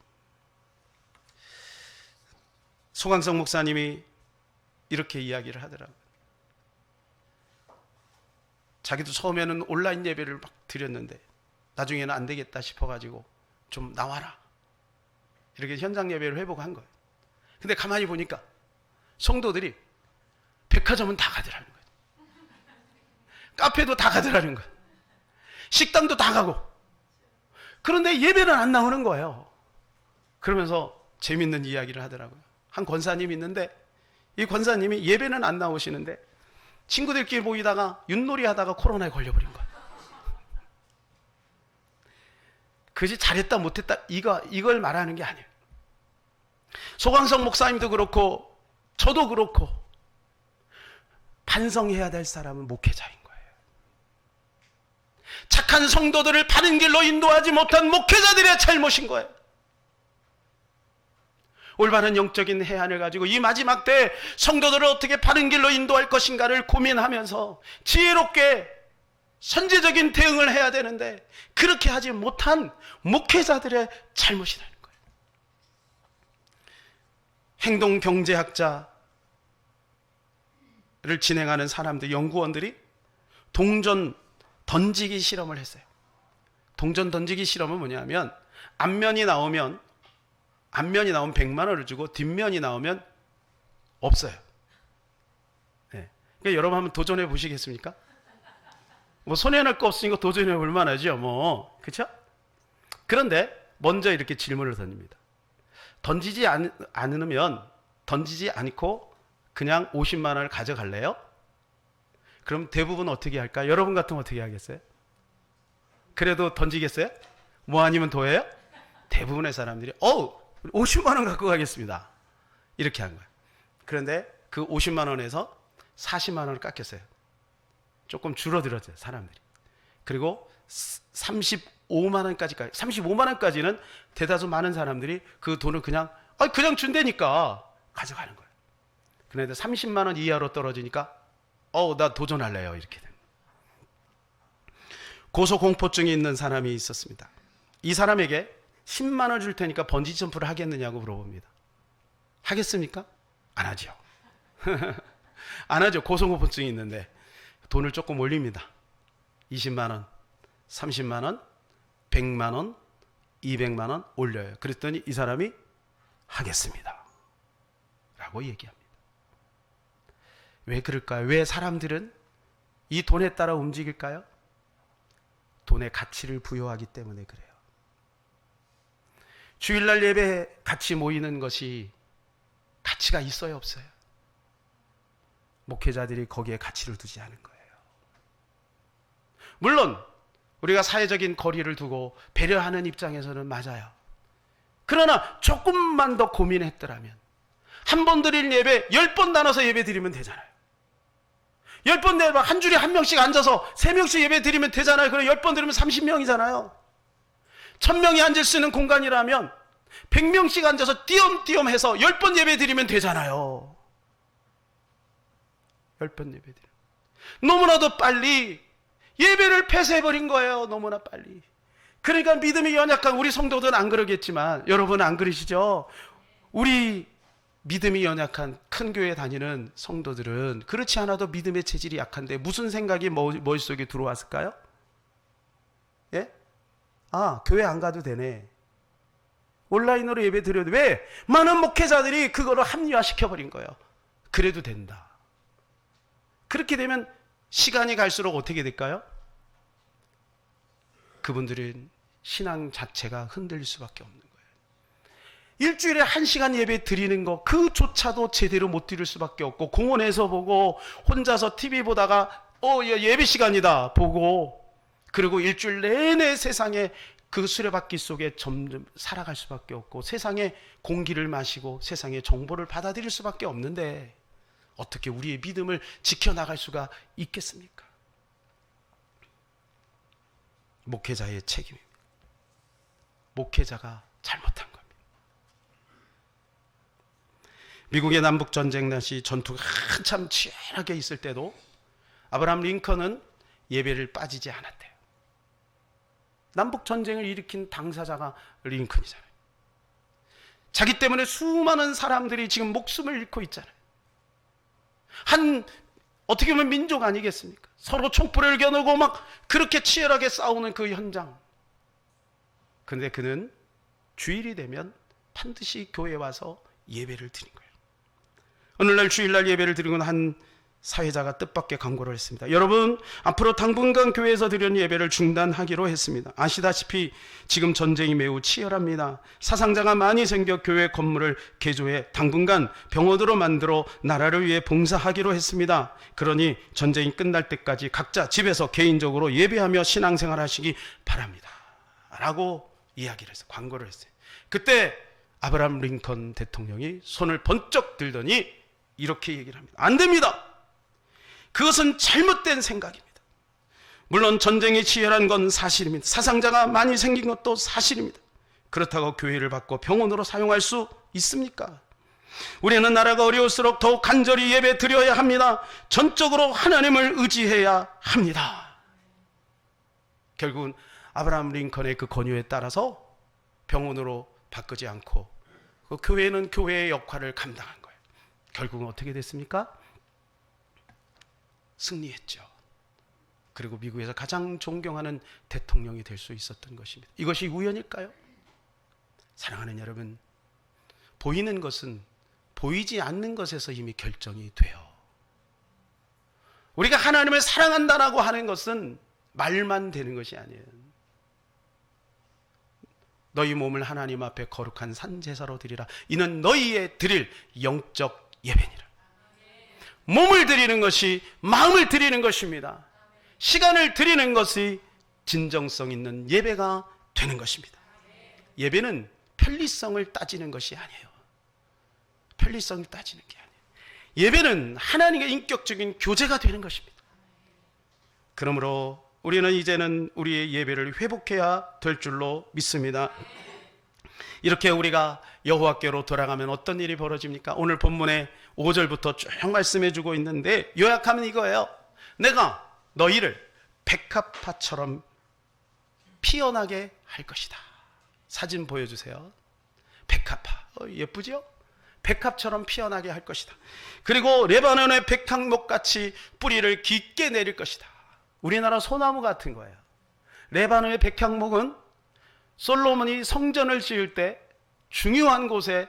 소강성 목사님이 이렇게 이야기를 하더라고요. 자기도 처음에는 온라인 예배를 막 드렸는데 나중에는 안 되겠다 싶어가지고 좀 나와라, 이렇게 현장 예배를 회복한 거예요. 근데 가만히 보니까 성도들이 백화점은 다 가더라는 거예요. 카페도 다 가더라는 거예요. 식당도 다 가고. 그런데 예배는 안 나오는 거예요. 그러면서 재밌는 이야기를 하더라고요. 한 권사님이 있는데, 이 권사님이 예배는 안 나오시는데 친구들끼리 모이다가 윷놀이 하다가 코로나에 걸려버린 거예요. 그것이 잘했다 못했다 이걸 말하는 게 아니에요. 소강성 목사님도 그렇고 저도 그렇고 반성해야 될 사람은 목회자인 거예요. 착한 성도들을 바른 길로 인도하지 못한 목회자들의 잘못인 거예요. 올바른 영적인 해안을 가지고 이 마지막 때 성도들을 어떻게 바른 길로 인도할 것인가를 고민하면서 지혜롭게 선제적인 대응을 해야 되는데 그렇게 하지 못한 목회자들의 잘못이라는 거예요. 행동경제학자를 진행하는 사람들, 연구원들이 동전 던지기 실험을 했어요. 동전 던지기 실험은 뭐냐면 앞면이 나오면 100만 원을 주고 뒷면이 나오면 없어요. 네. 그러니까 여러분 한번 도전해 보시겠습니까? 뭐 손해날 거 없으니까 도전해 볼 만하죠. 뭐 그렇죠? 그런데 먼저 이렇게 질문을 던집니다. 던지지 않고 그냥 50만 원을 가져갈래요? 그럼 대부분 어떻게 할까? 여러분 같으면 어떻게 하겠어요? 그래도 던지겠어요? 뭐 아니면 도예요? 대부분의 사람들이 50만 원 갖고 가겠습니다. 이렇게 한 거예요. 그런데 그 50만 원에서 40만 원을 깎였어요. 조금 줄어들었어요, 사람들이. 그리고 35만 원까지까지, 35만 원까지는 대다수 많은 사람들이 그 돈을 그냥 준다니까 가져가는 거예요. 그런데 30만 원 이하로 떨어지니까 나 도전할래요. 이렇게 됩니다. 고소공포증이 있는 사람이 있었습니다. 이 사람에게 10만 원 줄 테니까 번지 점프를 하겠느냐고 물어봅니다. 하겠습니까? 안 하죠. 안 하죠. 고소공포증이 있는데 돈을 조금 올립니다. 20만 원, 30만 원, 100만 원, 200만 원 올려요. 그랬더니 이 사람이 하겠습니다. 라고 얘기합니다. 왜 그럴까요? 왜 사람들은 이 돈에 따라 움직일까요? 돈의 가치를 부여하기 때문에 그래요. 주일날 예배에 같이 모이는 것이 가치가 있어요, 없어요? 목회자들이 거기에 가치를 두지 않은 거예요. 물론 우리가 사회적인 거리를 두고 배려하는 입장에서는 맞아요. 그러나 조금만 더 고민했더라면 한 번 드릴 예배 10번 나눠서 예배 드리면 되잖아요. 10번 내면 한 줄에 한 명씩 앉아서 3명씩 예배 드리면 되잖아요. 그럼 10번 드리면 30명이잖아요. 1000명이 앉을 수 있는 공간이라면 100명씩 앉아서 띄엄띄엄 해서 10번 예배 드리면 되잖아요. 10번 예배 드리면. 너무나도 빨리 예배를 폐쇄해버린 거예요. 너무나 빨리. 그러니까 믿음이 연약한 우리 성도들은 안 그러겠지만 여러분은 안 그러시죠? 우리 믿음이 연약한 큰 교회 다니는 성도들은 그렇지 않아도 믿음의 체질이 약한데 무슨 생각이 머릿속에 들어왔을까요? 예? 교회 안 가도 되네. 온라인으로 예배 드려도 왜? 많은 목회자들이 그거를 합리화시켜버린 거예요. 그래도 된다. 그렇게 되면 시간이 갈수록 어떻게 될까요? 그분들은 신앙 자체가 흔들릴 수밖에 없는 거예요. 일주일에 1시간 예배 드리는 거 그조차도 제대로 못 드릴 수밖에 없고 공원에서 보고 혼자서 TV 보다가 예배 시간이다 보고 그리고 일주일 내내 세상에 그 수레바퀴 속에 점점 살아갈 수밖에 없고 세상의 공기를 마시고 세상의 정보를 받아들일 수밖에 없는데 어떻게 우리의 믿음을 지켜나갈 수가 있겠습니까? 목회자의 책임입니다. 목회자가 잘못한 겁니다. 미국의 남북전쟁 당시 전투가 한참 치열하게 있을 때도 아브라함 링컨은 예배를 빠지지 않았대요. 남북전쟁을 일으킨 당사자가 링컨이잖아요. 자기 때문에 수많은 사람들이 지금 목숨을 잃고 있잖아요. 어떻게 보면 민족 아니겠습니까? 서로 촛불을 겨누고 막 그렇게 치열하게 싸우는 그 현장. 근데 그는 주일이 되면 반드시 교회에 와서 예배를 드린 거예요. 오늘날 주일날 예배를 드리고 한 사회자가 뜻밖의 광고를 했습니다. 여러분, 앞으로 당분간 교회에서 드리는 예배를 중단하기로 했습니다. 아시다시피 지금 전쟁이 매우 치열합니다. 사상자가 많이 생겨 교회 건물을 개조해 당분간 병원으로 만들어 나라를 위해 봉사하기로 했습니다. 그러니 전쟁이 끝날 때까지 각자 집에서 개인적으로 예배하며 신앙생활 하시기 바랍니다. 라고 이야기를 했어요. 광고를 했어요. 그때 아브라함 링컨 대통령이 손을 번쩍 들더니 이렇게 얘기를 합니다. 안 됩니다. 그것은 잘못된 생각입니다. 물론 전쟁이 치열한 건 사실입니다. 사상자가 많이 생긴 것도 사실입니다. 그렇다고 교회를 받고 병원으로 사용할 수 있습니까? 우리는 나라가 어려울수록 더욱 간절히 예배 드려야 합니다. 전적으로 하나님을 의지해야 합니다. 결국은 아브라함 링컨의 그 권유에 따라서 병원으로 바꾸지 않고 그 교회는 교회의 역할을 감당한 거예요. 결국은 어떻게 됐습니까? 승리했죠. 그리고 미국에서 가장 존경하는 대통령이 될 수 있었던 것입니다. 이것이 우연일까요? 사랑하는 여러분, 보이는 것은 보이지 않는 것에서 이미 결정이 돼요. 우리가 하나님을 사랑한다라고 하는 것은 말만 되는 것이 아니에요. 너희 몸을 하나님 앞에 거룩한 산제사로 드리라. 이는 너희의 드릴 영적 예배니라. 몸을 드리는 것이 마음을 드리는 것입니다. 시간을 드리는 것이 진정성 있는 예배가 되는 것입니다. 예배는 편리성을 따지는 것이 아니에요. 편리성을 따지는 게 아니에요. 예배는 하나님의 인격적인 교제가 되는 것입니다. 그러므로 우리는 이제는 우리의 예배를 회복해야 될 줄로 믿습니다. 이렇게 우리가 여호와께로 돌아가면 어떤 일이 벌어집니까? 오늘 본문에 5절부터 쭉 말씀해 주고 있는데 요약하면 이거예요. 내가 너희를 백합화처럼 피어나게 할 것이다. 사진 보여주세요. 백합화. 예쁘죠? 백합처럼 피어나게 할 것이다. 그리고 레바논의 백향목같이 뿌리를 깊게 내릴 것이다. 우리나라 소나무 같은 거예요. 레바논의 백향목은 솔로몬이 성전을 지을 때 중요한 곳에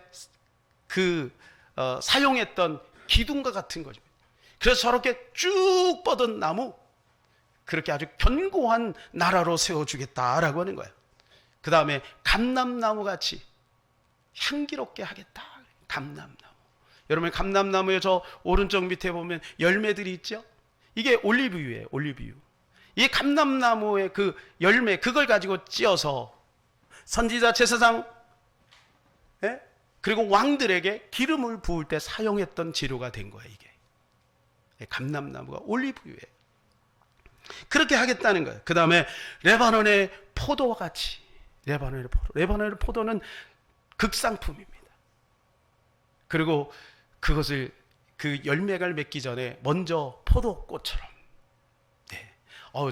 사용했던 기둥과 같은 거죠. 그래서 저렇게 쭉 뻗은 나무, 그렇게 아주 견고한 나라로 세워주겠다라고 하는 거예요. 그 다음에 감람나무 같이 향기롭게 하겠다. 감람나무. 여러분, 감람나무의 저 오른쪽 밑에 보면 열매들이 있죠? 이게 올리브유예요. 올리브유. 이 감람나무의 그 열매, 그걸 가지고 찧어서 선지자, 제사장, 그리고 왕들에게 기름을 부을 때 사용했던 재료가 된 거예요. 이게 감람나무가 올리브유예요. 그렇게 하겠다는 거예요. 그 다음에 레바논의 포도와 같이, 레바논의 포도는 극상품입니다. 그리고 그것을 그 열매가 맺기 전에 먼저 포도꽃처럼. 네.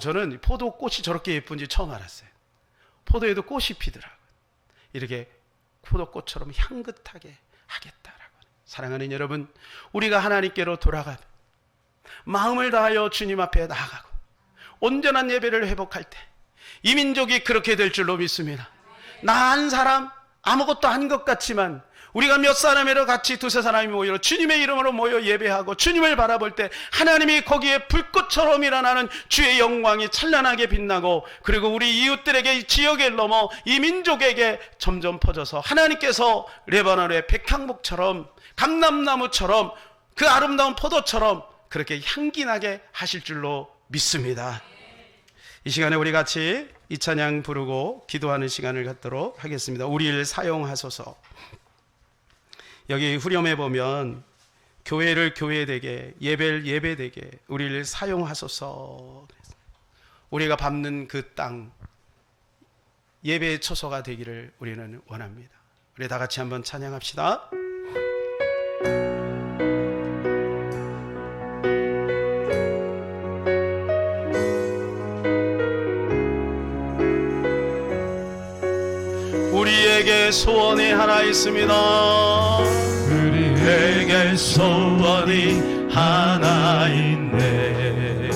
저는 포도꽃이 저렇게 예쁜지 처음 알았어요. 포도에도 꽃이 피더라고요. 이렇게 포도꽃처럼 향긋하게 하겠다라고. 사랑하는 여러분, 우리가 하나님께로 돌아가면 마음을 다하여 주님 앞에 나아가고 온전한 예배를 회복할 때 이 민족이 그렇게 될 줄로 믿습니다. 나 한 사람 아무것도 아닌 것 같지만 우리가 몇 사람이라 같이 두세 사람이 모여 주님의 이름으로 모여 예배하고 주님을 바라볼 때 하나님이 거기에 불꽃처럼 일어나는 주의 영광이 찬란하게 빛나고, 그리고 우리 이웃들에게, 이 지역을 넘어 이 민족에게 점점 퍼져서 하나님께서 레바논의 백향목처럼, 감람나무처럼, 그 아름다운 포도처럼 그렇게 향기나게 하실 줄로 믿습니다. 이 시간에 우리 같이 이 찬양 부르고 기도하는 시간을 갖도록 하겠습니다. 우리를 사용하소서. 여기 후렴에 보면 교회를 교회되게, 예배를 예배되게 우리를 사용하소서. 우리가 밟는 그 땅, 예배의 처소가 되기를 우리는 원합니다. 우리 다 같이 한번 찬양합시다. 우리에게 소원이 하나 있습니다. 우리에게 소원이 하나 있네.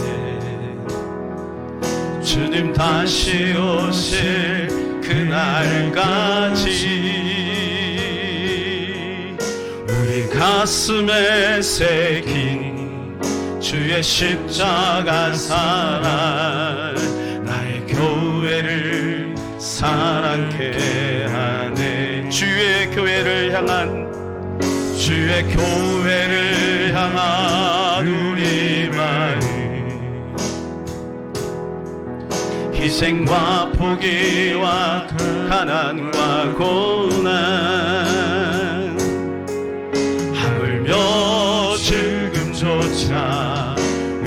주님 다시 오실 그날까지 우리 가슴에 새긴 주의 십자가 사랑, 나의 교회를 사랑케 하네. 주의 교회를 향한 우리 마음, 희생과 포기와 가난과 고난, 하물며 죽음조차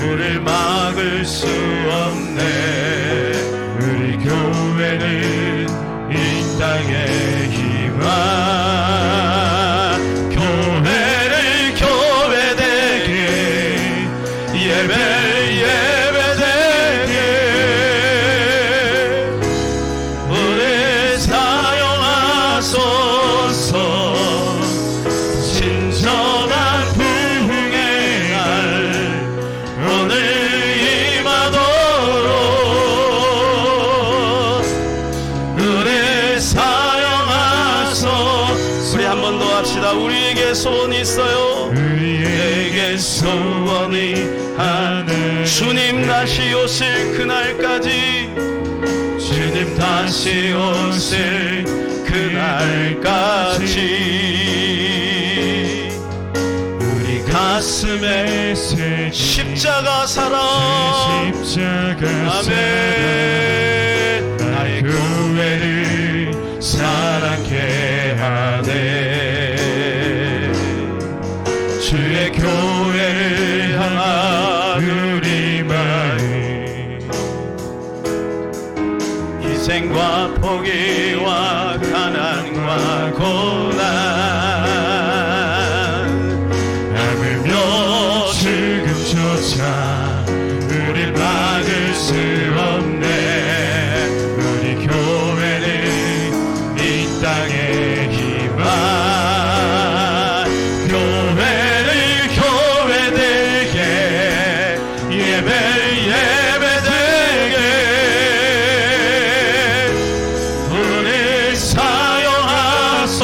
우릴 막을 수 없네. 우리 교회는 이 땅에 주님의 소원이 하늘 주님 다시 오실 그날까지 주님 다시 오실 그날까지 우리 가슴에 새긴 십자가 사랑 십자가 아멘. 사랑 나의 교회를 사랑케 하네 주의 교회를 향한 우리 마음 희생과 포기와 가난과 고난 하물며 지금조차 우릴 막을 수 없네 우리 교회는 이 땅의 희망 교회를 교회되게 예배되게 오늘 사용하소서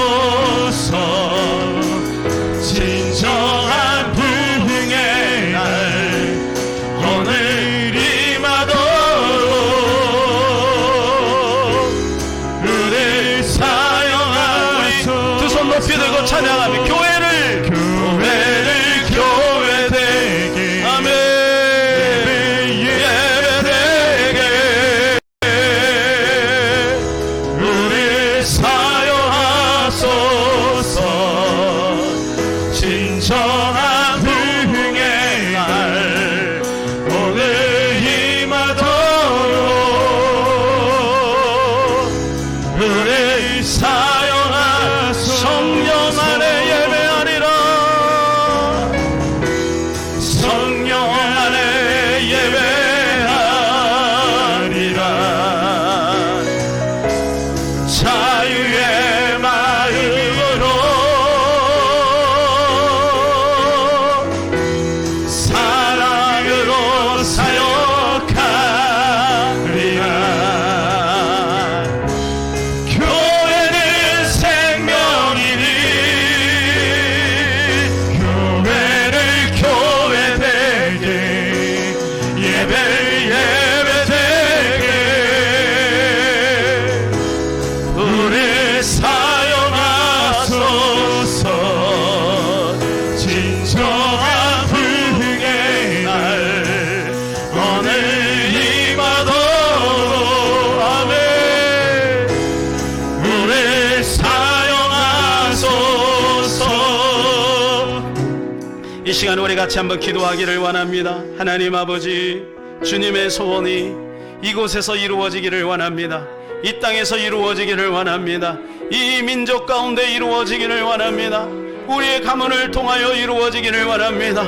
진정한 부흥의 날 오늘 임하도록 우릴 사용하소서 두 손 높이 들고 찬양하며 교회를 교회되게 아멘 예배되게 우릴 사용하소서 진정한 부흥의 날 오늘 임하도록 우릴 사용하소서 성령 안에 예배하리라 성령 안에 예배하리라 자유의 마음으로 사랑으로 사역하리라 교회는 생명이니 교회를 교회되게 예배되게 우릴 사용하소서 진정한 부흥의 날 오늘 임하도록 아멘 우릴 사용하소서 이 시간 우리 같이 한번 기도하기를 원합니다. 하나님 아버지 주님의 소원이 이곳에서 이루어지기를 원합니다. 이 땅에서 이루어지기를 원합니다. 이 민족 가운데 이루어지기를 원합니다. 우리의 가문을 통하여 이루어지기를 원합니다.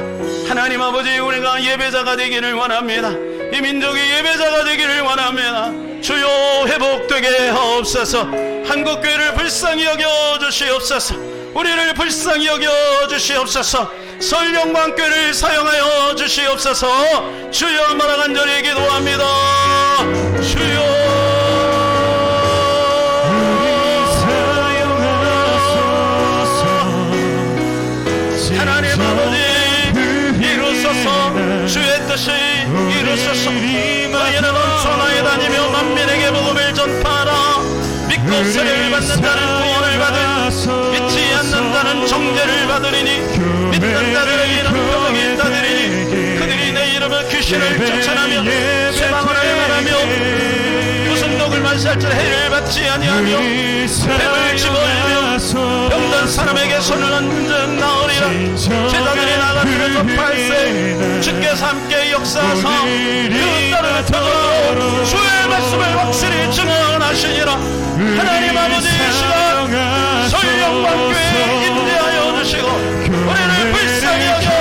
하나님 아버지 우리가 예배자가 되기를 원합니다. 이 민족의 예배자가 되기를 원합니다. 주여 회복되게 하옵소서. 한국교회를 불쌍히 여겨 주시옵소서. 우리를 불쌍히 여겨 주시옵소서. 설령방교회를 사용하여 주시옵소서. 주여 말아간절히 기도합니다. 주여 하나님 아버지 이루소서. 주의 뜻이 이루소서. 너희는 천하에 다니며 만민에게 복음을 전파하라. 믿고 세례를 받는 자는 구원을 받을 믿지 않는 자는 정죄를 받으리니 믿는 자들에게는 평강이 있다리니 그들이 내 이름을 귀신을 쫓아내며 쇠방언을 말하며 무슨 독을 마시할지 해를 받지 아니하며 뱀을 집어들며 병든 사람에게 손을 얹은 나으리라. 제자들이 나가기를 전파할세 주께서 함께 역사하사 그 딸을 터져 주의 말씀을 확실히 증언하시니라. 하나님 아버지 이 시간 설령방교회에 인도하여 주시고 우리를 불쌍히 여겨